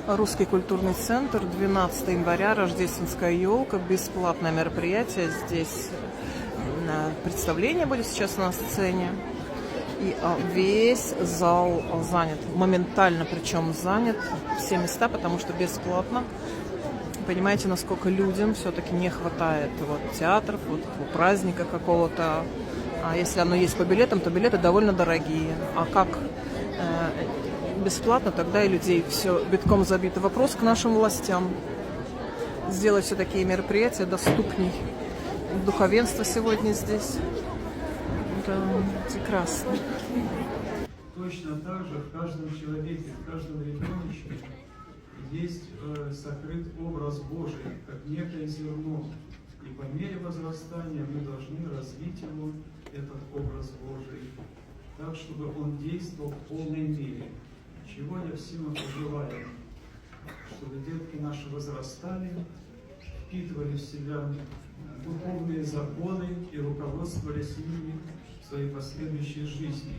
Русский культурный центр, 12 января, рождественская елка, бесплатное мероприятие. Здесь представление будет сейчас на сцене. И весь зал занят, моментально причем занят, все места, потому что бесплатно. Понимаете, насколько людям все-таки не хватает театров, праздника какого-то. А если оно есть по билетам, то билеты довольно дорогие. А как бесплатно, тогда и людей все битком забито. Вопрос к нашим властям. Сделать все такие мероприятия доступней. Духовенство сегодня здесь. Да, прекрасно. Точно так же в каждом человеке, в каждом ребеночке есть сокрыт образ Божий, как некое зерно. И по мере возрастания мы должны развить его, этот образ Божий, так, чтобы он действовал в полной мере. Чего я всем пожелаю, чтобы детки наши возрастали, впитывали в себя духовные законы и руководствовались ими в своей последующей жизни.